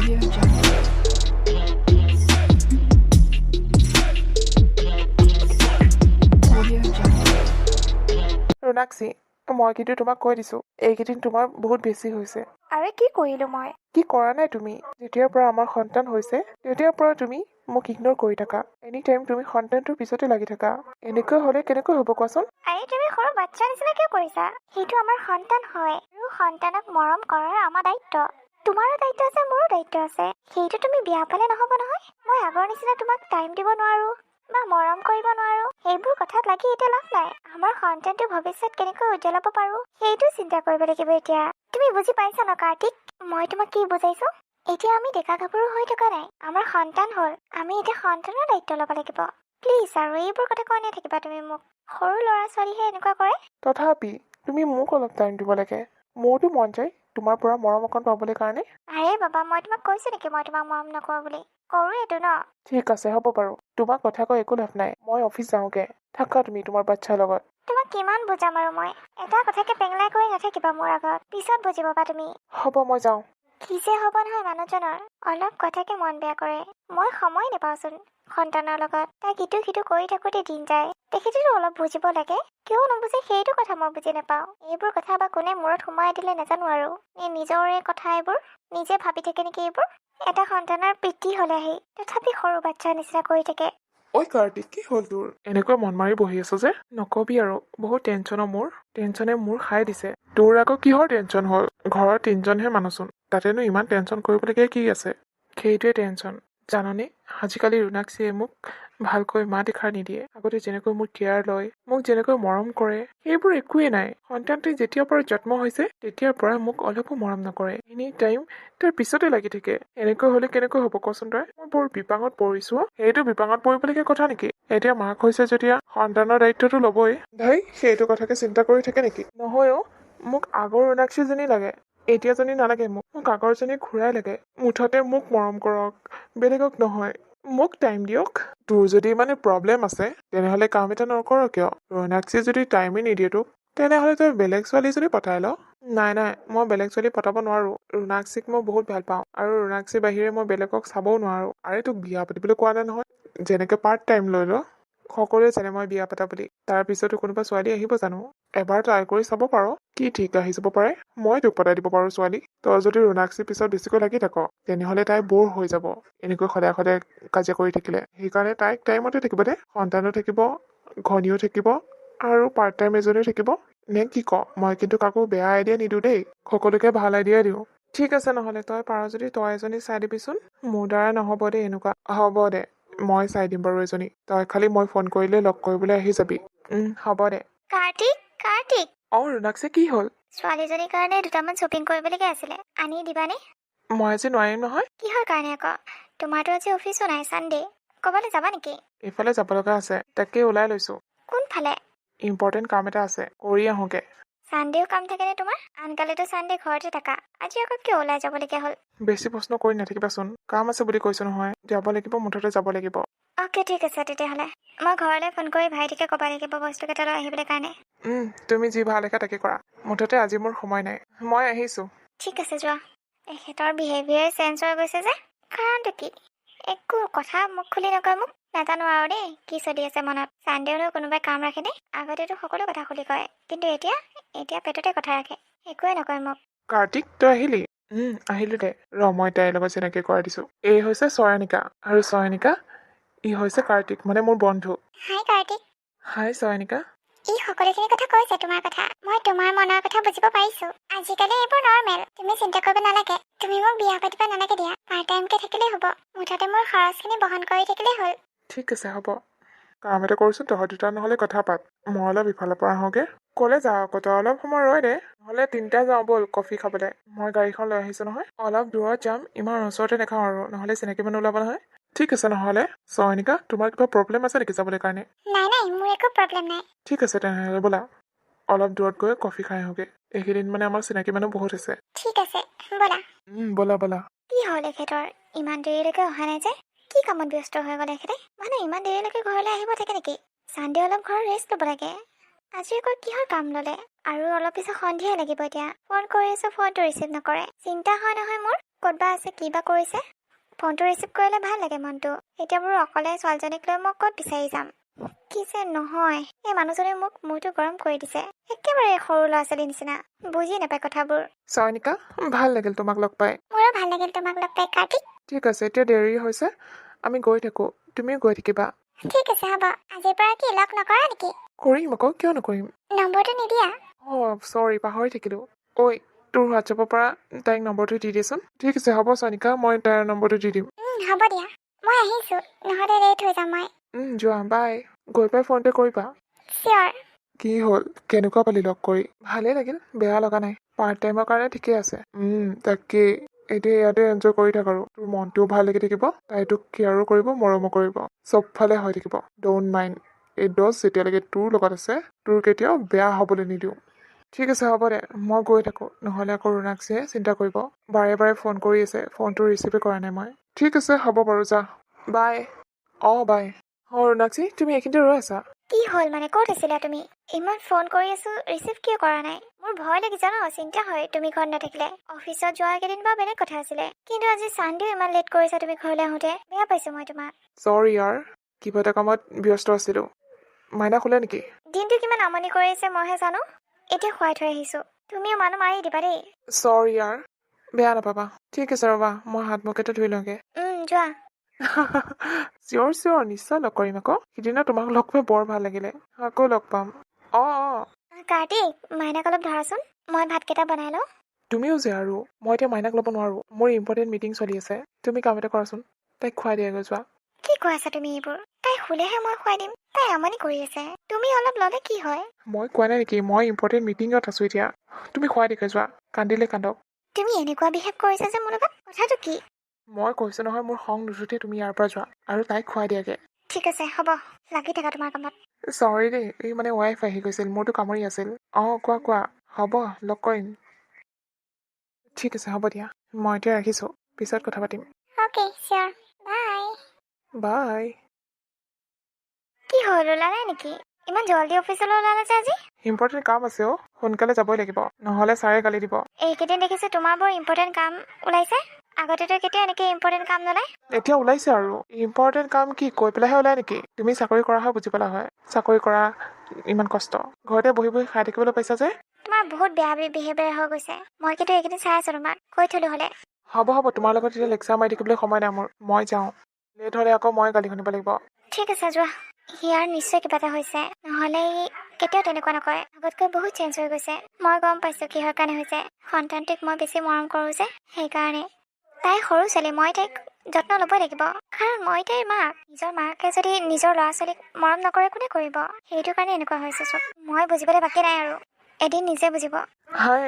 Audio Jungle. Audio Jungle. ৰোনাক্ষী, মই কিন্তু তোমাক কৈ দিছোঁ এইকেইদিন তোমাৰ বহুত বেছি হৈছে। আৰে কি কৰিলো মই? কি কৰা নাই তুমি? যেতিয়াৰ পৰা আমাৰ সন্তান হৈছে তেতিয়াৰ পৰা তুমি মোক ইগন'ৰ কৰি থাকা। এনি টাইম তুমি সন্তানটোৰ পিছতে লাগি থাকা। এনেকৈ হ'লে কেনেকৈ হ'ব কোৱাচোন? আৰে তুমি সৰু বাচ্চা নিচিনা কিয় কৰিছা? সেইটো আমাৰ সন্তান হয় আৰু সন্তানক মৰম কৰাৰ আমাৰ দায়িত্ব। তোমাৰো দায়িত্ব আছে, মোৰো দায়িত্ব আছে। সেইটো তুমি বেয়া পালে নহ'ব নহয়। মই আগৰ নিচিনা তোমাক টাইম দিব নোৱাৰো বা মৰম কৰিব নোৱাৰো। এইবোৰ কথাত লাগি এতিয়া লাভ নাই। আমাৰ সন্তানটোৰ ভৱিষ্যত কেনেকৈ উজ্জ্বলাব পাৰো সেইটো চিন্তা কৰিব লাগিব এতিয়া। তুমি বুজি পাইছা ন কাৰ্তিক? মই তোমাক কি বুজাইছো? এতিয়া আমি ডেকা গাভৰু হৈ থকা নাই। আমাৰ সন্তান হ'ল। আমি এতিয়া সন্তানৰ দায়িত্ব ল'ব লাগিব। প্লিজ আৰু এইবোৰ কথা কৈ নাথাকিবা তুমি মোক। সৰু ল'ৰা ছোৱালীহে এনেকুৱা কৰে। তথাপি তুমি মোক অলপ টাইম দিব লাগে। মোৰতো মন যায় তোমাৰ পৰা মৰম অকণ পাবলৈ কাৰণে। আৰে বাবা, মই তোমাক কৈছো নেকি মই তোমাক মৰম নকৰো বুলি? কৰোৱেতো ন। ঠিক আছে, হ'ব বাৰু। তোমাক কথা কৈ একো লাভ নাই। মই অফিচ যাওঁগে। থাকা তুমি তোমাৰ বাচ্ছাৰ লগত। তোমাক কিমান বুজাম আৰু মই? এটা কথাকে পেংলাই কৰি নাথাকিবা মোৰ আগত। পিছত বুজি পাবা তুমি। হ'ব, মই যাওঁ। কি যে হ'ব নহয় মানুহজনৰ। অলপ কথাকে মন বেয়া কৰে। মই সময় নাপাওঁচোন সন্তানৰ লগত। তাক ইটো সিটো কৰি থাকোঁতে দিন যায়। তেখেতেতো অলপ বুজিব লাগে। কিয় নুবুজে সেইটো কথা মই বুজি নাপাওঁ। এইবোৰ কথা বা কোনে মূৰত সোমাই দিলে নাজানো আৰু। নিজৰে কথা এইবোৰ। নিজে ভাবি থাকে নেকি এইবোৰ? এটা সন্তানৰ পিতৃ হ'লে আহি তথাপি সৰু বাচ্চাৰ নিচিনা কৰি থাকে। ঐ কাৰ্তিক, কি হ'ল তোৰ? এনেকৈ মন মাৰি বহি আছ যে? নকবি আৰু, বহুত টেনচনৰ মোৰ। টেনচনে মোৰ খাই দিছে। তোৰ আকৌ কিহৰ টেনচন হ'ল? ঘৰৰ 3জনহে মানুহচোন। তাতেনো ইমান টেনচন কৰিবলগীয়া কি আছে? সেইটোৱে টেনচন। জাননে, আজিকালি ৰোনাক্ষীয়ে মোক ভালকৈ মাত এষাৰ নিদিয়ে। আগতে যেনেকৈ মোৰ কেয়াৰ লয়, মোক যেনেকৈ মৰম কৰে, সেইবোৰ একোৱেই নাই। সন্তানটোৱে যেতিয়াৰ পৰা জন্ম হৈছে তেতিয়াৰ পৰা মোক অলপো মৰম নকৰে। এনি টাইম তাৰ পিছতে লাগি থাকে। এনেকৈ হ'লে কেনেকৈ হ'ব কচোন তই? মই বৰ বিপাঙত পৰিছো। সেইটো বিপাঙত পৰিবলগীয়া কথা নেকি? এতিয়া মাক হৈছে যেতিয়া সন্তানৰ দায়িত্বটো ল'বই। ভাই, সেইটো কথাকে চিন্তা কৰি থাকে নেকি? নহয় অ', মোক আগৰ ৰোনাক্ষীজনী লাগে। এতিয়াজনী নালাগে মোক। মোক আগৰজনী ঘূৰাই লাগে। মুঠতে মোক মৰম কৰক, বেলেগক নহয়। মোক টাইম দিয়ক। তোৰ যদি মানে প্ৰব্লেম আছে তেনেহ'লে কাম এটা নকৰ কিয়? ৰোনাক্ষী যদি টাইমেই নিদিয়ে তোক, তেনেহ'লে তই বেলেগ ছোৱালীজনী পটাই ল। নাই, মই বেলেগ ছোৱালী পটাব নোৱাৰো। ৰোনাক্ষীক মই বহুত ভাল পাওঁ আৰু ৰোনাক্ষীৰ বাহিৰে মই বেলেগক চাবও নোৱাৰো। আৰে তোক বিয়া পাতিবলৈ কোৱা নাই নহয়। যেনেকৈ পাৰ্ট টাইম লৈ ল। সকলোৱে জানে মই বিয়া পাতা বুলি। তাৰ পিছতো কোনোবা ছোৱালী আহিব জানো? এবাৰ ট্ৰাই কৰি চাব পাৰ। কি ঠিক আহি যাব পাৰে। মই তোক পতাই দিব পাৰো ছোৱালী। তই যদি ৰোনাক্ষীৰ পিছত বেছিকৈ লাগি থাক তেনেহ'লে তাই বৰ হৈ যাব এনেকৈ সদায় সদায় কাজিয়া কৰি থাকিলে। সেইকাৰণে তাইক টাইমতে থাকিব দে। সন্তানো থাকিব, ঘনীও থাকিব আৰু পাৰ্ট টাইম এজনীও থাকিব। নে কি ক? মই কিন্তু কাকো বেয়া আইডিয়া নিদিওঁ দেই। সকলোকে ভাল আইডিয়া দিওঁ। ঠিক আছে, নহ'লে তই পাৰ যদি তই এজনী চাই দিবিচোন। মোৰ দ্বাৰা নহ'ব দেই এনেকুৱা। হ'ব দে, মই চাই দিম বাৰু এজনী। তই খালি মই ফোন কৰিলে লগ কৰিবলৈ আহি যাবি। হ'ব দে। কাৰ্তিক। অঁ ৰোনাক্ষী, কি হ'ল? ছোৱালীজনীৰ কাৰণে দুটামান শ্বপিং কৰিবলগীয়া আছিলে। আনি দিবানে? মই আজি নোৱাৰিম নহয়। কিহৰ কাৰণে আকৌ? তোমাৰতো আজি অফিচো নাই, চানডে। ক'ৰবালৈ যাবা নেকি? এইফালে যাব লগা আছে, তাকে ওলাই লৈছো। কোনফালে? ইম্পৰ্টেণ্ট কাম এটা আছে, কৰি আহোঁগে। চানডেও কাম থাকেনে তোমাৰ? আনকালেতো চানডে ঘৰতে থাকা। আজি আকৌ কিয় ওলাই যাবলগীয়া হ'ল? বেছি প্ৰশ্ন কৰি নাথাকিবাচোন। কাম আছে বুলি কৈছো নহয়। যাব লাগিব, মুঠতে যাব লাগিব। অ'কে, ঠিক আছে তেতিয়াহ'লে। মই ঘৰলৈ ফোন কৰি ভাইটিকে ক'ব লাগিব বস্তুকেইটা লৈ আহিবলৈ কাৰণে। তুমি যি ভাল দেখা তাকে কৰা। মুঠতে আজি মোৰ সময় নাই। মই আহিছো। ঠিক আছে, যোৱা। এখেতৰ বিহেভিয়াৰ চেঞ্জ হৈ গৈছে যে। কাৰণটো কি? একো কথা মুখ খুলি নকয় মোক। নাজানো আৰু দেই কি চলি আছে মনত। চানডেওনো কোনোবাই কাম ৰাখেনে? আগতেতো সকলো কথা খুলি কয়, কিন্তু এতিয়া পেটতে কথা ৰাখে। একোৱে নকয় মোক। কাৰ্তিক, তই আহিলি? আহিলো দে। মই তাইৰ লগত চিনাকি কৰাই দিছো। এই হৈছে চয়নিকা, আৰু চয়নিকা ই হৈছে কাৰ্তিক, মানে মোৰ বন্ধু। হাই কাৰ্তিক। হাই চয়নিকা। ই সকলোখিনি কথা কৈছে তোমাৰ কথা। মই তোমাৰ মনৰ কথা বুজিব পাৰিছো। আজিকালি এইবোৰ নৰ্মেল। তুমি চিন্তা কৰিব নালাগে। তুমি মোক বিয়া পাতিব নালাগে দিয়া। পাৰ্ট টাইমকে থাকিলেই হ'ব। মুঠতে মোৰ খৰচখিনি বহন কৰি থাকিলেই হ'ল। ঠিক আছে, হ'ব। কাম এটা কৰোচোন, তহঁত দুটা নহ'লে কথা পাত। মই অলপ ইফালৰ পৰা আহোঁগে। ক'লে যাওঁ আকৌ? তই অলপ সময় ৰৈ দে। নহ'লে 3টা যাওঁ ব'ল কফি খাবলৈ। মই গাড়ীখন লৈ আহিছো নহয়। অলপ দূৰত যাম, ইমান ওচৰতে নাখাওঁ আৰু, নহ'লে চিনাকি মানুহ ওলাব নহয়। ঠিক আছে নহ'লে। চয়নিকা, তোমাৰ কিবা প্ৰব্লেম আছে নেকি যাবলৈ কাৰণে? নাই, মোৰ একো প্ৰব্লেম নাই। ঠিক আছে তেনেহ'লে ব'লা। অলপ দূৰত গৈ কফি খাই আহোঁগে। এইকেইদিন মানে আমাৰ চিনাকি মানুহ বহুত হৈছে। ঠিক আছে, ব'লা। ব'লা। কি হ'ল এখেতৰ? ইমান দেৰিলৈকে অহা নাই যে? কি কামত ব্যস্ত হৈ গ'ল এখেতে? মানে ইমান দেৰিলৈকে ঘৰলৈ আহিব থাকে নেকি? চানডে অলপ ঘৰৰ ৰেষ্ট ল'ব লাগে। আজি আকৌ কিহৰ কাম ল'লে? আৰু অলপ পিছত সন্ধিয়াই লাগিব এতিয়া। ফোন কৰি আছো, ফোনটো ৰিচিভ নকৰে। চিন্তা হয় নহয় মোৰ, ক'তবা আছে, কিবা কৰিছে। ফোনটো ৰিচিভ কৰিলে ভাল লাগে মনটো। এতিয়া বোলো অকলে ছোৱালীজনীক লৈ মই ক'ত বিচাৰি যাম। কি যে নহয়, এই মানুহজনে মোক মূৰটো গৰম কৰি দিছে। একেবাৰে সৰু ল'ৰা ছোৱালীৰ নিচিনা, বুজি নাপায় কথাবোৰ। চয়নিকা, ভাল লাগিল তোমাক লগ পাই। মোৰো ভাল লাগিল তোমাক লগ পাই, কাৰ্তিক। ঠিক আছে, এতিয়া দেৰি হৈছে, আমি গৈ থাকোঁ, তুমিও গৈ থাকিবা। ঠিক আছে, হ'ব। আজিৰ পৰা কি লগ নকৰা নেকি? কৰিম আকৌ, কিয় নকৰিম। নম্বৰটো নিদিয়া? চৰি, পাহৰি থাকিলোঁ। ঐ, তোৰ হোৱাটছএপৰ পৰা তাইক নম্বৰটো দি দেচোন। ঠিক আছে, হ'ব চয়নিকা, মই তাইৰ নম্বৰটো দি দিম। হ'ব দিয়া, মই আহিছোঁ, নহ'লে লেট হৈ যাম মই। যোৱা, বাই। গৈ পাই ফোনটো কৰিবা। চিয়ৰ। কি হ'ল, কেনেকুৱা পালি লগ কৰি? ভালেই লাগিল, বেয়া লগা নাই। পাৰ্ট টাইমৰ কাৰণে ঠিকেই আছে। তাকেই, এতিয়া ইয়াতে এনজয় কৰি থাক আৰু তোৰ মনটোও ভাল লাগি থাকিব, তাই তোক কেয়াৰো কৰিব, মৰমো কৰিব, চবফালে হৈ থাকিব। ড'ন্ট মাইণ্ড, এই দোষ যেতিয়ালৈকে তোৰ লগত আছে, তোৰ কেতিয়াও বেয়া হ'বলৈ নিদিওঁ। ঠিক আছে, হ'ব দে, মই গৈ থাকোঁ, নহ'লে আকৌ ৰুণাক্ষীয়ে চিন্তা কৰিব। বাৰে বাৰে ফোন কৰি আছে, ফোনটো ৰিচিভে কৰা নাই মই। ঠিক আছে, হ'ব বাৰু, যা, বাই। বাই। ৰুণাক্ষী, তুমি এইখিনিতে ৰৈ আছা? কি হ'ল মানে, ক'ত আছিলা তুমি? ইমান ফোন কৰি আছো, ৰিচিভ কিয় কৰা নাই? মোৰ ভয় লাগিছে ন, চিন্তা হয় তুমি ঘৰত নাথাকিলে। অফিচত যোৱা কেইদিন বা বেলেগ কথা আছিলে, কিন্তু আজি চানডেও ইমান লেট কৰিছা তুমি ঘৰলৈ আহোঁতে। বেয়া পাইছো মই তোমাক। চৰি ইয়াৰ, কিবা এটা কামত ব্যস্ত আছিলোঁ। মাইনা শুলে নেকি? দিনটো কিমান আমনি কৰি আছে মইহে জানো। এতিয়া খুৱাই থৈ আহিছো, তুমিও মানুহ মাৰি দিবা দেই। চৰি ইয়াৰ, বেয়া নাপাবা। ঠিক আছে ৰ'বা, মই হাত মুখতে ধুই লওঁগে। যোৱা। চিয়ৰ, নিশ্চয় লগ কৰিম আকৌ। সিদিনা তোমাক লগ পাই বৰ ভাল লাগিলে, আকৌ লগ পাম। কাৰ্তিক, মাইনাক অলপ ধৰাচোন, মই ভাতকেইটা বনাই লওঁ। তুমিও যে আৰু, মই এতিয়া মাইনাক ল'ব নোৱাৰোঁ, মোৰ ইম্পৰ্টেণ্ট মিটিং চলি আছে। তুমি কাম এটা কৰাচোন, তাইক খুৱাই দিয়াগৈ যোৱা। কি কৈ আছা তুমি এইবোৰ? তাই শুলেহে মই খুৱাই দিম, তাই আমনি কৰি আছে। তুমি অলপ ল'লে কি হয়? মই কোৱা নাই নেকি, মই ইম্পৰ্টেণ্ট মিটিঙত আছোঁ এতিয়া। তুমি খুৱাই দিয়াগৈ যোৱা, কান্দিলে কান্দক। তুমি এনেকুৱা বিহেভ কৰিছা যে মোৰ লগত, কথাটো কি? মই কৈছোঁ নহয়, মোৰ খং নুঠোতে তুমি ইয়াৰ পৰা যোৱা, আৰু তাইক খুৱাই দিয়াগে। ঠিক আছে, হ'ব, লাগি থাকা তোমাৰ কামত। চৰি দেই, এই মানে ৱাইফ আহি গৈছিল, মোৰতো কামুৰি আছিল। কোৱা, হ'ব, লগ কৰিম। ঠিক আছে, হ'ব দিয়া, মই এতিয়া ৰাখিছোঁ, পিছত কথা পাতিম। অ'কে, চিয়ৰ, বাই। বাই। কি হ'ল, ওলালে নেকি? ইমান জল্দি অফিচলৈ ওলালে যে আজি? ইম্পৰ্টেণ্ট কাম আছে সোনকালে যাবই লাগিব, নহ'লে ছাৰে গালি দিব। এইকেইদিন দেখিছোঁ তোমাৰ বৰ ইম্পৰ্টেণ্ট কাম ওলাইছে। আগতেতো কেতিয়া এনেকৈ ইম্পৰ্টেণ্ট কাম নোলায়। এতিয়া ওলাইছে আৰু। ইম্পৰ্টেণ্ট কাম কি কৈ পেলাইহে ওলাই নেকি? তুমি চাকৰি কৰা হয় বুজি পালা হয়। চাকৰি কৰা ইমান কষ্ট, ঘৰতে বহি বহি খাই থাকিবলৈ পাইছা যে। তোমাৰ বহুত বেয়া বিহেভিয়াৰ হৈ গৈছে। মই কিন্তু এইকেইদিন চাই আছোঁ তোমাক, কৈ থলো হ'লে। হ'ব, তোমাৰ লগত এতিয়া লেকচাৰ মাৰি থাকিবলৈ সময় নাই মোৰ। মই যাওঁ, লেট হ'লে আকৌ মই গালি শুনিব লাগিব। ঠিক আছে, যোৱা। ইয়াৰ নিশ্চয় কিবা এটা হৈছে, নহ'লে কেতিয়াও তেনেকুৱা নকৰে। আগতকৈ বহুত চেঞ্জ হৈ গৈছে। মই গম পাইছোঁ কিহৰ কাৰণে হৈছে। সন্তানটোক মই বেছি মৰম কৰোঁ যে, সেইকাৰণে। তাই সৰু ছোৱালী, মই তাইক যত্ন ল'বই লাগিব, কাৰণ মই তাইৰ মাক। নিজৰ মাকে যদি নিজৰ ল'ৰা ছোৱালীক মৰম নকৰে, কোনে কৰিব? সেইটো কাৰণে এনেকুৱা হৈছে চব। মই বুজিবলৈ বাকী নাই আৰু, এদিন নিজে বুজিব। হাই।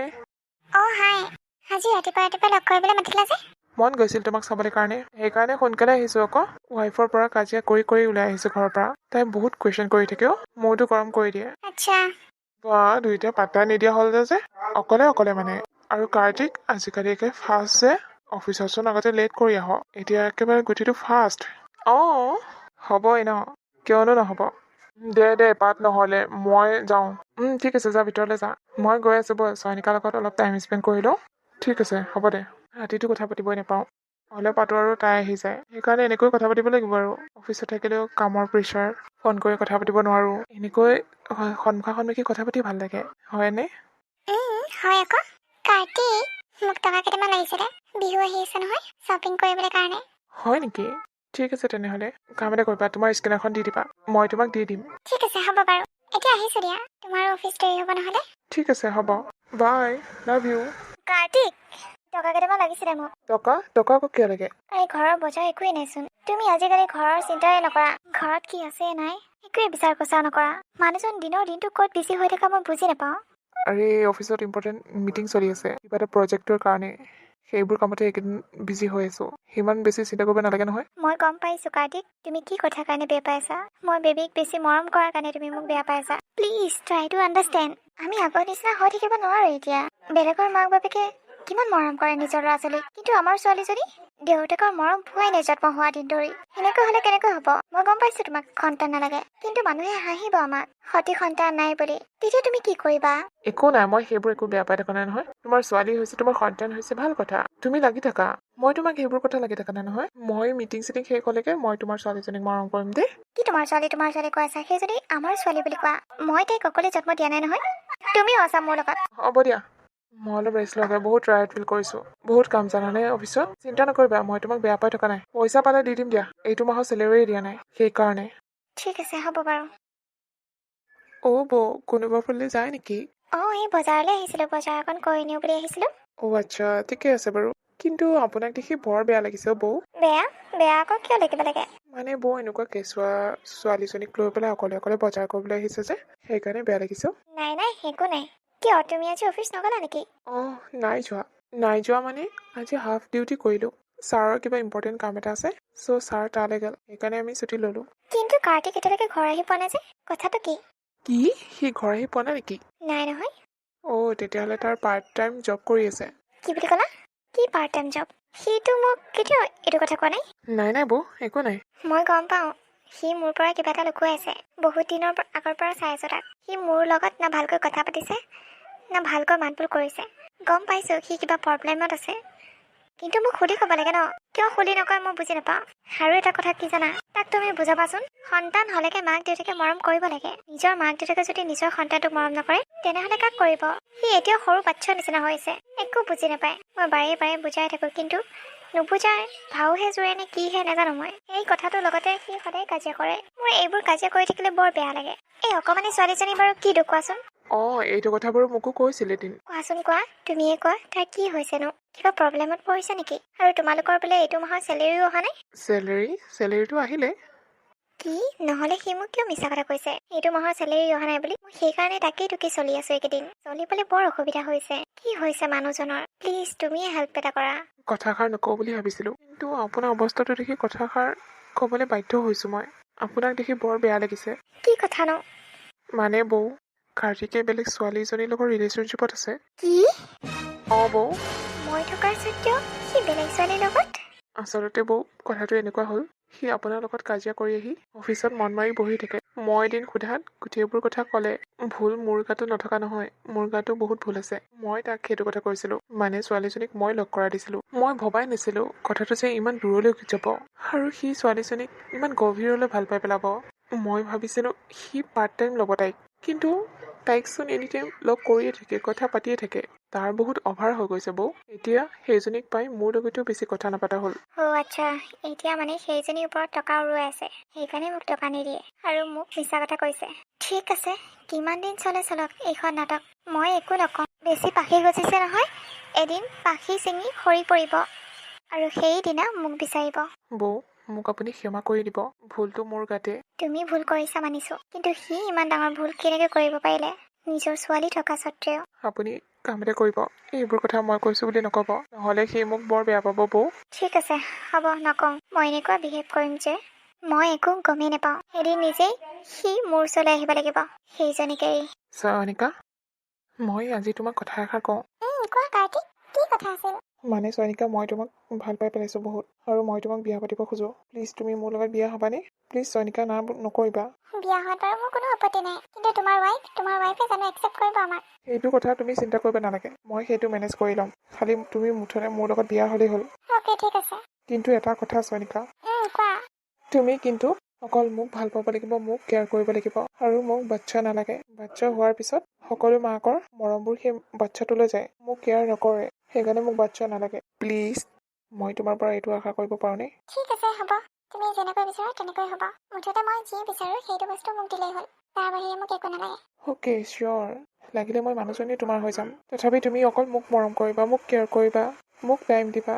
হাই। আজি ৰাতিপুৱা লগ কৰিবলৈ মাতিলা যে? মন গৈছিল তোমাক চাবলৈ কাৰণে, সেইকাৰণে সোনকালে আহিছোঁ আকৌ। ৱাইফৰ পৰা কাজিয়া কৰি ওলাই আহিছোঁ ঘৰৰ পৰা। তাই বহুত কুৱেশ্যন কৰি থাকে মোৰতো গৰম কৰি দিয়ে। আচ্ছা। দুইটা পাত্তা নিদিয়া হ'ল যে, অকলে মানে। আৰু কাৰ্তিক আজিকালি একে ফাষ্ট যে, অফিচৰচোন আগতে লেট কৰি আহ, এতিয়া একেবাৰে গুটিটো ফাষ্ট। হ'বই ন, কিয়নো নহ'ব। দে পাত নহ'লে, মই যাওঁ। ঠিক আছে, যা ভিতৰলৈ যা। মই গৈ আছোঁ ব'ল, চয়নিকাৰ লগত অলপ টাইম স্পেণ্ড কৰি লওঁ। ঠিক আছে, হ'ব দে। ৰাতিটো কথা পাতিবই নাপাওঁ, হ'লে পাতো আৰু তাই আহি যায়। সেইকাৰণে এনেকৈ কথা পাতিব লাগিব আৰু। অফিচত থাকিলেও কামৰ প্ৰেছাৰ, ফোন কৰি কথা পাতিব নোৱাৰোঁ। এনেকৈ সন্মুখি কথা পাতি ভাল লাগে, হয়নে? হয় আকৌ। কাৰ্তিক, মোক টকা কেইটামান লাগিছিলে। বিহু আহি আছে নহয়, শ্বপিং কৰিবলৈ কাৰণে। হয় নেকি? ঠিক আছে তেনেহ'লে, কাম এটা কৰিবা, তোমাৰ স্কেনাৰখন দি দিবা, মই তোমাক দি দিম। ঠিক আছে, হ'ব বাৰু। এতিয়া আহিছোঁ দিয়া, তোমাৰো অফিচ দেৰি হ'ব নহ'লে। ঠিক আছে, হ'ব, বাই, লাভ ইউ। কাৰ্তিক, টকা কেইটামান লাগিছিলে মোক। টকা আকৌ কিয় লাগে? এই ঘৰৰ বজাৰ একোৱেই নাইচোন। তুমি আজিকালি ঘৰৰ চিন্তাই নকৰা। ঘৰত কি আছে নাই একোৱেই বিচাৰ খোচাৰ নকৰা। মানুহজন দিনৰ দিনটো ক'ত বিজি হৈ থকা মই বুজি নাপাওঁ। আৰে অফিচত ইম্পৰ্টেণ্ট মিটিং চলি আছে, কিবা এটা প্ৰজেক্টৰ কাৰণে। সেইবোৰ কামতে এইকেইদিন বিজি হৈ আছোঁ। সিমান বেছি চিন্তা কৰিব নালাগে নহয়। মই গম পাইছোঁ কাৰ্তিক, তুমি কি কথাৰ কাৰণে বেয়া পাইছা। মই বেবীক বেছি মৰম কৰাৰ কাৰণে তুমি মোক বেয়া পাইছা। Please try to understand. আমি আগৰ নিচিনা হৈ থাকিব নোৱাৰো এতিয়া। বেলেগৰ মাক বাপেকে কিমান মৰম কৰে নিজৰ ল'ৰা ছোৱালীক, কিন্তু আমাৰ ছোৱালীজনী দেউতাকৰ মৰম পোৱাই নাই জন্ম হোৱা দিন ধৰি। সেনেকৈ হ'লে কেনেকৈ হ'ব? মই গম পাইছো তোমাক সন্তান নালাগে, কিন্তু মানুহে হাঁহিব আমাক সঠিক সন্তান নাই বুলি। তেতিয়া তুমি কি কৰিবা? একো নাই, মই সেইবোৰ একো বেয়া পাই থকা নাই নহয়। তোমাৰ ছোৱালী হৈছে, তোমাৰ সন্তান হৈছে, ভাল কথা। তুমি লাগি থাকা, মই তোমাক সেইবোৰ কথা লাগি থকা নাই নহয়। মই মিটিং চিটিং শেষ হ'লেকে মই তোমাৰ ছোৱালীজনীক মৰম কৰিম দেই। কি তোমাৰ ছোৱালী কৈ আছা? সেই যদি আমাৰ ছোৱালী বুলি কোৱা, মই তাইক অকলে জন্ম দিয়া নাই নহয়। তুমিও আছা মোৰ লগত। হ'ব দিয়া, মই অলপ ৰেষ্ট লগে। বহুত টায়াৰ্ড ফিল কৰিছো, বহুত কাম জানানে অফিচত। চিন্তা নকৰিবা, মই তোমাক বেয়া পাই থকা নাই। পইচা পালে দি দিম দিয়া, এইটো মাহৰ চেলেৰি দিয়া নাই সেইকাৰণে। ঠিক আছে, হ'ব বাৰু। বৌ, কোনোবা ফালে যায় নেকি? এই বজাৰলৈ আহিছিলো, বজাৰ অকণ কৰি নিওঁ বুলি আহিছিলো। আচ্ছা, ঠিকে আছে বাৰু। কিন্তু আপোনাক দেখি বৰ বেয়া লাগিছে বৌ। বেয়া আকৌ কিয় লাগিব লাগে? মানে বৌ, এনেকুৱা কেঁচুৱা ছোৱালীজনীক লৈ পেলাই অকলে অকলে বজাৰ কৰিবলৈ আহিছে যে, সেইকাৰণে বেয়া লাগিছে। নাই একো নাই। কিয় তুমি আজি অফিচ নগলা নেকি? নাই যোৱা মানে আজি হাফ ডিউটি কৰিলো। ছাৰৰ কিবা ইম্পৰ্টেণ্ট কাম এটা আছে, চ' ছাৰ তালৈ গ'ল, সেইকাৰণে আমি ছুটি ল'লো। কিন্তু কাৰ্তিক এতিয়ালৈকে ঘৰ আহি পোৱা নাই যে, কথাটো কি? কি, সি ঘৰ আহি পোৱা নাই নেকি? নাই নহয়। তেতিয়াহ'লে তাৰ পাৰ্ট টাইম জব কৰি আছে। কি বুলি ক'লা? কি পাৰ্ট টাইম জব? সিটো মোক কেতিয়াও এইটো কথা কোৱা নাই। নাই বৌ, একো নাই। মই গম পাওঁ, সি মোৰ পৰা কিবা এটা লুকুৱাই আছে। বহুত দিনৰ আগৰ পৰা চাই আছো তাক। সি মোৰ লগত না ভালকৈ কথা পাতিছে, না ভালকৈ মাতবোল কৰিছে। গম পাইছোঁ সি কিবা প্ৰব্লেমত আছে, কিন্তু মোক সুধি ক'ব লাগে ন। কিয় খুলি নকয় মই বুজি নাপাওঁ। আৰু এটা কথা কি জানা, তাক তুমি বুজাবাচোন। সন্তান হ'লেকে মাক দেউতাকে মৰম কৰিব লাগে। নিজৰ মাক দেউতাকে যদি নিজৰ সন্তানটোক মৰম নকৰে, তেনেহ'লে কাক কৰিব? সি এতিয়াও সৰু বাচ্চাৰ নিচিনা হৈছে, একো বুজি নাপায়। মই বাৰে বাৰে বুজাই থাকোঁ, কিন্তু নুবুজাই ভাওহে জোৰে নে কিহে নাজানো মই। এই কথাটোৰ লগতে সি সদায় কাজিয়া কৰে। মোৰ এইবোৰ কাজিয়া কৰি থাকিলে বৰ বেয়া লাগে। এই অকণমানি ছোৱালীজনী বাৰু কি দুখ কোৱাচোন? এইটো কথা বাৰু মোকো কৈছিল এদিন। কোৱাচোন কোৱা, তুমিয়ে কোৱা, তাই কি হৈছেনো? কিবা প্ৰব্লেমত পৰিছে নেকি? আৰু তোমালোকৰ বোলে এইটো মাহৰ চেলেৰিও অহা নাই? চেলেৰিটো আহিলে। কি? নহ'লে সি মোক কিয় মিছা কথা কৈছে এইটো মাহৰ চেলেৰি অহা নাই বুলি? মই সেইকাৰণে তাকেই টুকি চলি আছো এইকেইদিন। চলিবলৈ বৰ অসুবিধা হৈছে। কি হৈছে মানুহজনৰ? প্লিজ তুমিয়ে হেল্প এটা কৰা। কথাষাৰ নকওঁ বুলি ভাবিছিলো, কিন্তু আপোনাৰ অৱস্থাটো দেখি কথাষাৰ ক'বলৈ বাধ্য হৈছো মই। আপোনাক দেখি বৰ বেয়া লাগিছে। কি কথানো? মানে বৌ, কাৰ্তিকে বেলেগ ছোৱালী এজনীৰ লগত ৰিলেশ্যনশ্বিপত আছে। কি? বৌ, মই থকাৰ স্বত্বেও সি বেলেগ ছোৱালীৰ লগত? আচলতে বৌ, কথাটো এনেকুৱা হ'ল, সি আপোনাৰ লগত কাজিয়া কৰি আহি অফিচত মন মাৰি বহি থাকে। মই এদিন সোধাত গোটেইবোৰ কথা ক'লে। ভুল মোৰ গাতো নথকা নহয়, মোৰ গাতো বহুত ভুল আছে। মই তাক সেইটো কথা কৈছিলো, মানে ছোৱালীজনীক মই লগ কৰাই দিছিলো। মই ভবাই নাছিলো কথাটো যে ইমান দূৰলৈ যাব, আৰু সি ছোৱালীজনীক ইমান গভীৰলৈ ভাল পাই পেলাব। মই ভাবিছিলো সি পাৰ্ট টাইম ল'ব তাইক, কিন্তু তাইকচোন এনি টাইম লগ কৰিয়ে থাকে, কথা পাতিয়ে থাকে। তাৰ বহুত অভাৰ হৈ গৈছে বৌ। এতিয়া সেইজনীক পাই মোৰ লগতো বেছি কথা নাপাতা হ'ল। আচ্ছা, এতিয়া মানে সেইজনীৰ ওপৰত টকা উৰুৱাই আছে, সেইকাৰণে মোক টকা নিদিয়ে আৰু মোক মিছা কথা কৈছে। ঠিক আছে, কিমান দিন চলক এইখন নাটক। মই একো নকওঁ। বেছি পাখি গজিছে নহয়, এদিন পাখি ছিঙি সৰি পৰিব, আৰু সেইদিনা মোক বিচাৰিব। বৌ, মোক আপুনি ক্ষমা কৰি দিব, ভুলটো মোৰ গাতে। তুমি ভুল কৰিছা মানিছো, কিন্তু সি ইমান ডাঙৰ ভুল কেনেকৈ কৰিব পাৰিলে, নিজৰ ছোৱালী থকা স্বত্বেও? আপুনি কাম এটা কৰিব, এইবোৰ কথা মই কৈছো বুলি নক'ব, নহ'লে সি মোক বৰ বেয়া পাব বৌ। ঠিক আছে, হ'ব নকওঁ। মই এনেকুৱা বিহেভ কৰিম যে মই একো গমেই নাপাওঁ। এদিন নিজেই সি মোৰ ওচৰলৈ আহিব লাগিব, সেইজনীক এৰি। চয়নিকা, মই আজি তোমাক কথা এষাৰ কওঁ। কোৱা কাৰ্তিক, কি কথা আছিল? মানে চয়নিকা, মই তোমাক ভাল পাই পেলাইছো বহুত, আৰু মই তোমাক বিয়া পাতিব খোজো। প্লিজ তুমি মোৰ লগত বিয়া হ'বানে? প্লিজ চয়নিকা, না নকৰিবা। বিয়া হোৱাত বাৰু মোৰ কোনো আপত্তি নাই, কিন্তু তোমাৰ ৱাইফে জানো একচেপ্ট কৰিব আমাক? সেইটো কথা তুমি চিন্তা কৰিব নালাগে, মই সেইটো মেনেজ কৰি ল'ম। খালি তুমি মুঠতে মোৰ লগত বিয়া হ'লেই হ'ল। অ'কে, ঠিক আছে। কিন্তু এটা কথা চয়নিকা, কোৱা। তুমি কিন্তু অকল মোক ভাল পাব লাগিব, মোক কেয়াৰ কৰিব লাগিব, আৰু মোক বাচ্ছা নালাগে। বাচ্ছা হোৱাৰ পিছত সকলো মাকৰ মৰমবোৰ সেই বাচ্ছাটোলৈ যায়, মোক কেয়াৰ নকৰে, সেইকাৰণে মোক বাচ্ছা নালাগে। প্লিজ, মই তোমাৰ পৰা এইটো আশা কৰিব পাৰোঁনে? ঠিক আছে, হ'ব। তুমি যেনেকৈ বিচাৰা তেনেকৈ হ'ব। মুঠতে মই যি বিচাৰোঁ সেইটো বস্তু মোক দিলেই হ'ল, তাৰ বাহিৰে মোক একো নালাগে। অ'কে, চিয়'ৰ। লাগিলে মই মানুহজনী তোমাৰ হৈ যাম, তথাপি তুমি অকল মোক মৰম কৰিবা, মোক কেয়াৰ কৰিবা, মোক টাইম দিবা।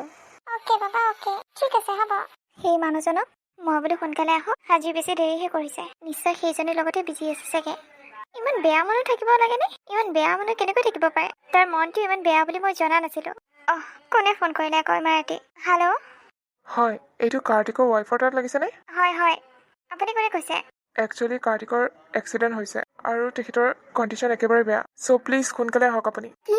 অ'কে বাবা, অ'কে, ঠিক আছে, হ'ব। সেই মানুহজনক মই বোলো সোনকালে আহক, আজি বেছি দেৰিহে কৰিছে। নিশ্চয় সেইজনীৰ লগতে বিজি আছে চাগে। ইমান বেয়া মানুহ থাকিব লাগেনে? ইমান বেয়া মানুহ কেনেকৈ থাকিব পাৰে? তাৰ মনটো ইমান বেয়া বুলি মই জনা নাছিলোঁ। কোনে ফোন কৰিলে আকৌ ইমান ৰাতি? হেল্ল'? হয়, এইটো কাৰ্তিকৰ ৱাইফৰ তাত লাগিছেনে? হয়, আপুনি কোনে কৈছে? একচুৱেলি কাৰ্তিকৰ এক্সিডেণ্ট হৈছে। আৰু তেখেতৰ কণ্ডিশ্যন একেবাৰে বেয়া চ' প্লিজ সোনকালে আহক আপুনি কি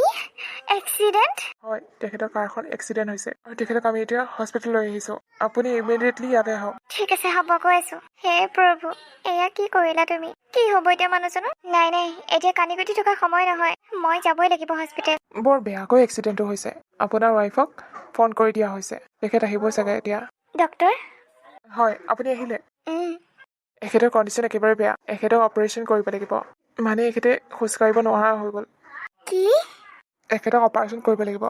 এক্সিডেণ্ট হয় তেখেতৰ কাৰখন এক্সিডেণ্ট হৈছে আৰু তেখেতক আমি এতিয়া হস্পিটেল লৈ আহিছোঁ আপুনি ইমিডিয়েটলি ইয়াতে আহক ঠিক আছে হ'ব গৈ আছো হে প্ৰভু এয়া কি কৰিলা তুমি কি হ'ব এতিয়া মানুহজনৰ নাই নাই এতিয়া কানি কুটি থকা সময় নহয় মই যাবই লাগিব হস্পিটেল বৰ বেয়াকৈ এক্সিডেণ্টটো হৈছে আপোনাৰ ৱাইফক ফোন কৰি দিয়া হৈছে তেখেত আহিবই চাগে এতিয়া ডক্টৰ হয় আপুনি আহিলে এখেতৰ কণ্ডিশ্যন একেবাৰে বেয়া এখেতক অপাৰেশ্যন কৰিব লাগিব মানে এখেতে খোজকাঢ়িব নোৱাৰা হৈ গ'ল কি এখেতক অপাৰেশ্যন কৰিব লাগিব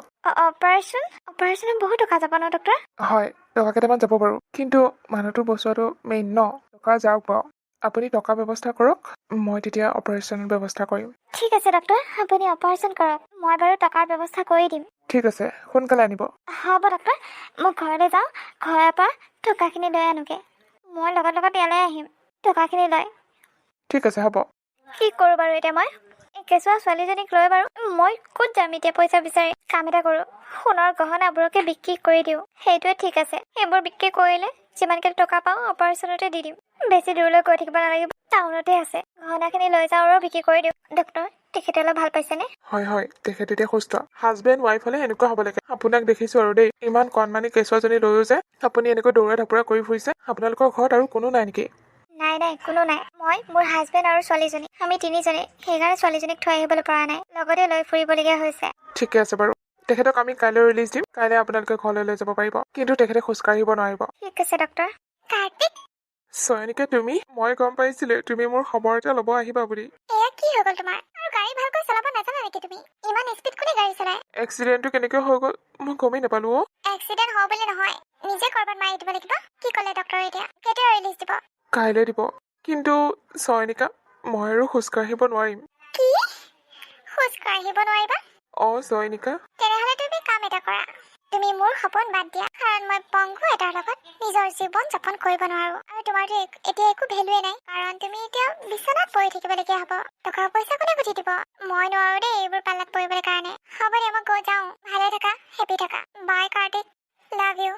অপাৰেশ্যনত বহুত টকা যাব ন ডক্টৰ হয় টকা কেইটামান যাব বাৰু কিন্তু মানুহটো বচোৱাটো মেইন ন টকা যাওক বাৰু আপুনি টকা ব্যৱস্থা কৰক মই তেতিয়া অপাৰেশ্যনৰ ব্যৱস্থা কৰিম ঠিক আছে ডক্টৰ আপুনি অপাৰেশ্যন কৰক মই বাৰু টকাৰ ব্যৱস্থা কৰি দিম ঠিক আছে সোনকালে আনিব হ'ব ডক্টৰ মই ঘৰলৈ যাওঁ ঘৰৰ পৰা টকাখিনি লৈ আনোগৈ মই লগত লগত ইয়ালৈ আহিম টকাখিনি লৈ ঠিক আছে হ'ব কি কৰোঁ বাৰু এতিয়া মই এই কেঁচুৱা ছোৱালীজনীক লৈ বাৰু মই ক'ত যাম এতিয়া পইচা বিচাৰি কাম এটা কৰোঁ সোণৰ গহনাবোৰকে বিক্ৰী কৰি দিওঁ সেইটোৱে ঠিক আছে সেইবোৰ বিক্ৰী কৰিলে যিমানকৈ টকা পাওঁ অপাৰেশ্যনতে দি দিম বেছি দূৰলৈ গৈ থাকিব নালাগিব টাউনতে আছে গহনাখিনি লৈ যাওঁ আৰু বিক্ৰী কৰি দিওঁ ডক্টৰ তেখেতে অলপ ভাল পাইছেনে হয় হয় তেখেত এতিয়া সুস্থ হাজবেণ্ড ৱাইফ হ'লে এনেকুৱা হ'ব লাগে আপোনাক দেখিছোঁ আৰু দেই ইমান কণমানি কেঁচুৱাজনী লৈও যে আপুনি এনেকৈ দৌৰা ঢাপৰা কৰি ফুৰিছে আপোনালোকৰ ঘৰত আৰু কোনো নাই নেকি নাই নাই কোনো নাই মই মোৰ হাজবেণ্ড আৰু ছোৱালীজনী আমি তিনিজনী সেইকাৰণে ছোৱালীজনীক থৈ আহিবলৈ পৰা নাই লগতে লৈ ফুৰিবলগীয়া হৈছে ঠিকে আছে বাৰু তেখেতক আমি কাইলৈ ৰিলিজ দিম কাইলৈ আপোনালোকে ঘৰলৈ লৈ যাব পাৰিব কিন্তু তেখেতে খোজকাঢ়িব নোৱাৰিব ঠিক আছে ডক্টৰ কাৰ্তিক চয়নিকা তুমি মই গম পাইছিলোঁ তুমি মোৰ খবৰ এটা ল'ব আহিবা বুলি এয়া কি হৈ গ'ল তোমাৰ আৰু গাড়ী ভালকৈ চলাব নাজানা নেকি তুমি ইমান স্পীড কোনে গাড়ী চলায় এক্সিডেণ্টটো কেনেকৈ হৈ গ'ল মই গমেই নাপালোঁ অ' এক্সিডেণ্ট হ'ব বুলি নহয় নিজে ক'ৰবাত মাৰি দিব লাগিব কি ক'লে ডক্টৰে এতিয়া কেতিয়া ৰিলিজ দিব কাইলৈ দিব কিন্তু চয়নিকা মই আৰু খোজকাঢ়িব নোৱাৰিম কি খোজ কাঢ়িব নোৱাৰিবা অঁ চয়নিকা তেনেহ'লে তুমি কাম এটা কৰা তুমি মোৰ সপোন বাদ দিয়া কাৰণ মই পংগু এটাৰ লগত নিজৰ জীৱন যাপন কৰিব নোৱাৰো আৰু তোমাৰতো এতিয়া একো ভেলুৱে নাই কাৰণ তুমি এতিয়া বিচনাত পৰি থাকিবলগীয়া হ'ব টকা পইচা কোনে গুঠি দিব মই নোৱাৰো দেই এইবোৰ পাল্লাত পৰিবলৈ কাৰণে হ'ব দিয়া মই গৈ যাওঁ ভালে থাকা হেপী থাকা বাই কাৰ্তিক লাভ ইউ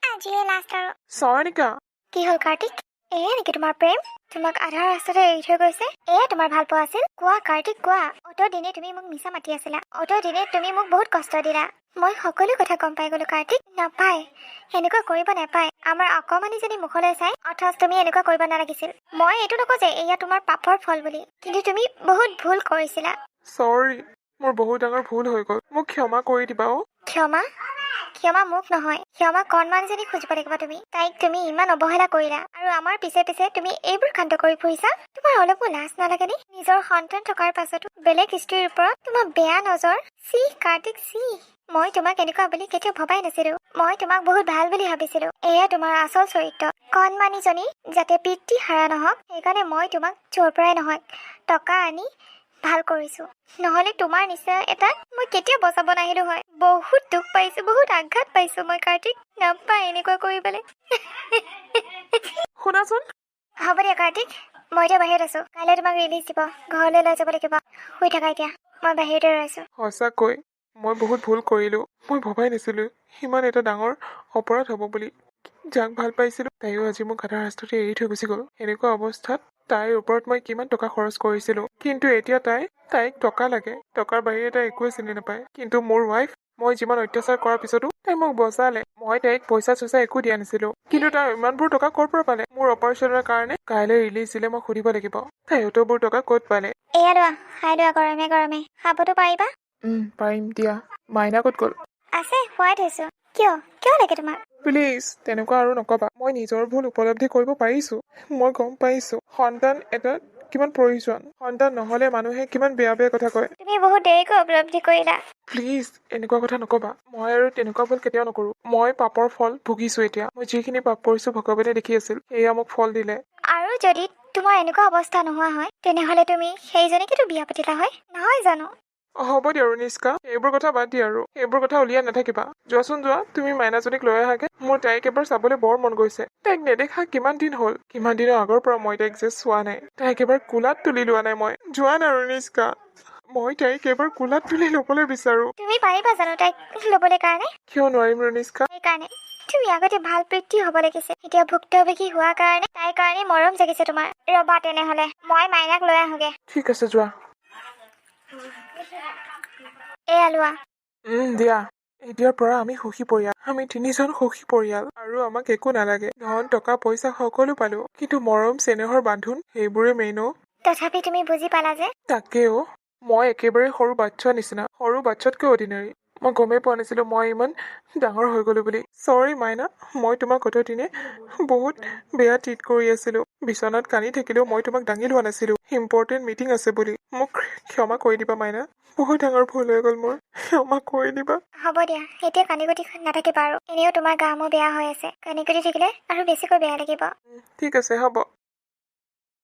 আজিয়ে লাষ্ট আৰু চয়নিকা কি হ'ল কাৰ্তিক এয়া নেকি তোমাৰ প্ৰেম তোমাক আধা ৰাস্তাতে এৰি থৈ গৈছে এয়া তোমাৰ ভাল পোৱা আছিল কোৱা কাৰ্তিক কোৱা অত দিনে তুমি মোক মিছা মাতি আছিলা অত দিনে তুমি মোক বহুত কষ্ট দিলা মই সকলো কথা গম পাই গলো কাৰ্তিক নাপায় এনেকুৱা কৰিব নাপায় আমাৰ অকমানিজনী মুখলৈ চাই অথচ তুমি এনেকুৱা কৰিব নালাগিছিল মই এইটো নকওঁ যে এয়া তোমাৰ পাপৰ ফল বুলি কিন্তু তুমি বহুত ভুল কৰিছিলা চৰি মোৰ বহুত ডাঙৰ ভুল হৈ গ'ল মোক ক্ষমা কৰি দিবা অ' ক্ষমা ক্ষমা মোক নহয় ক্ষমা কণমানজনীক খুজিব লাগিব তুমি তাইক তুমি ইমান অৱহেলা কৰিলা আৰু আমাৰ পিছে পিছে তুমি এইবোৰ কাণ্ড কৰি ফুৰিছা তোমাৰ অলপো লাজ নালাগেনে নিজৰ সন্তান থকাৰ পাছতো বেলেগ স্ত্ৰীৰ ওপৰত তোমাৰ বেয়া নজৰ চি কাৰ্তিক চি মই তোমাক এনেকুৱা বুলি কেতিয়াও ভবাই নাছিলো মই তোমাক বহুত ভাল বুলি ভাবিছিলো এয়া তোমাৰ আচল চৰিত্ৰ কণমানিজনী যাতে পিতৃ হাৰা নহওক সেইকাৰণে মই তোমাক য'ৰ পৰাই নহয় টকা আনি ভাল কৰিছো নহলে তোমাৰ নিচিনা এটা মই কেতিয়াও বচাব নাহিলো হয় বহুত দুখ পাইছো বহুত আঘাত পাইছো মই কাৰ্তিক নাপায় এনেকুৱা কৰিবলৈ শুনাচোন হ'ব দিয়া কাৰ্তিক মই এতিয়া বাহিৰত আছো কাইলৈ তোমাক ৰিলিজ দিব ঘৰলৈ লৈ যাব লাগিব শুই থাকা এতিয়া মই বাহিৰতে ৰৈছো সঁচাকৈ মই বহুত ভুল কৰিলোঁ মই ভবাই নাছিলোঁ সিমান এটা ডাঙৰ অপৰাধ হ'ব বুলি যাক ভাল পাইছিলোঁ তাইও আজি মোক আধা ৰাস্তাতে এৰি থৈ গুচি গ'ল এনেকুৱা অৱস্থাত তাইৰ ওপৰত মই কিমান টকা খৰচ কৰিছিলোঁ কিন্তু এতিয়া তাইক টকা লাগে টকাৰ বাহিৰে তাই একোৱে চিনি নাপায় কিন্তু মোৰ ৱাইফ মই যিমান অত্যাচাৰ কৰাৰ পিছতো তাই মোক বচালে মই তাইক পইচা চইচা একো দিয়া নাছিলোঁ কিন্তু তাই ইমানবোৰ টকা ক'ৰ পৰা পালে মোৰ অপাৰেশ্যনৰ কাৰণে কাইলৈ ৰিলিজ দিলে মই সুধিব লাগিব তাই অতবোৰ টকা ক'ত পালে এয়া লোৱা খাই লোৱা গৰমে গৰমে খাবতো পাৰিবা পাৰিম দিয়া মাইনা ক'ত গ'ল আছে শুৱাই থৈছো কিয় কিয় লাগে তোমাক প্লিজ তেনেকুৱা আৰু নকবা মই নিজৰ ভুল উপলব্ধি কৰিব পাৰিছোঁ মই গম পাইছোঁ সন্তান এটা কিমান প্ৰয়োজন সন্তান নহ'লে মানুহে কিমান বেয়া বেয়া কথা কয় তুমি বহুত দেৰিকৈ উপলব্ধি কৰিলা প্লিজ এনেকুৱা কথা নকবা মই আৰু তেনেকুৱা ভুল কেতিয়াও নকৰোঁ মই পাপৰ ফল ভুগিছোঁ এতিয়া মই যিখিনি পাপ কৰিছোঁ ভগৱানে দেখি আছিল সেয়া মোক ফল দিলে আৰু যদি তোমাৰ এনেকুৱা অৱস্থা নোহোৱা হয় তেনেহ'লে তুমি সেইজনীকেতো বিয়া পাতিলা হয় নহয় জানো হ'ব দিয়া ৰুণিষ্কা এইবোৰ কথা বাদ দিয়া আৰু এইবোৰ কথা উলিয়াই নাথাকিবা যোৱাচোন যোৱা তুমি মাইনাজনীক লৈ আহাগে মোৰ তাইক এবাৰ চাবলৈ বৰ মন গৈছে তাইক নেদেখা কিমান দিন হ'ল কিমান দিনৰ আগৰ পৰা মই তাইক যে চোৱা নাই তাইক এবাৰ কোলাত তুলি লোৱা নাই মই যোৱা নাই ৰুণিষ্কা মই তাইক এবাৰ কোলাত তুলি ল'বলৈ বিচাৰোঁ তুমি পাৰিবা জানো তাইক ল'বলৈ কাৰণে কিয় নোৱাৰিম ৰুণিষ্কা সেইকাৰণে তুমি আগতে ভাল পিতৃ হ'ব লাগিছে। এতিয়া ভুক্তভোগী হোৱাৰ কাৰণে তাইৰ কাৰণে মৰম জাগিছে তোমাৰ। ৰবা তেনেহ'লে মই মাইনাক লৈ আহোগে। ঠিক আছে যোৱা। এয়া লোৱা। দিয়া। এতিয়াৰ পৰা আমি সুখী পৰিয়াল। আমি 3জন সুখী পৰিয়াল আৰু আমাক একো নালাগে। ধন টকা পইচা সকলো পালো, কিন্তু মৰম চেনেহৰ বান্ধোন সেইবোৰে মেইন অ'। তথাপি তুমি বুজি পালা যে তাকেও মই একেবাৰে সৰু বাচ্চা নিচিনা, সৰু বাচ্চাতকৈ অৰ্ডিনাৰী। মই গমেই পোৱা নাছিলো মই ইমান ডাঙৰ হৈ গলো বুলি। চৰি মাইনা, মই তোমাক গত দিনে বহুত বেয়া ট্ৰিট কৰি আছিলো। বিচনাত কান্দি থাকিলেও মই তোমাক দাঙি লোৱা নাছিলো। ইম্পৰ্টেণ্ট মিটিং আছে বুলি। মোক ক্ষমা কৰি দিবা মাইনা, বহুত ডাঙৰ ভুল হৈ গ'ল মোৰ। ক্ষমা কৰি দিবা। হ'ব দিয়া, এতিয়া কান্দি-কুটি নাথাকিবা আৰু। এনেও তোমাৰ গা মোৰ বেয়া হৈ আছে, কান্দি-কুটি থাকিলে আৰু বেছিকৈ বেয়া লাগিব। ঠিক আছে হ'ব।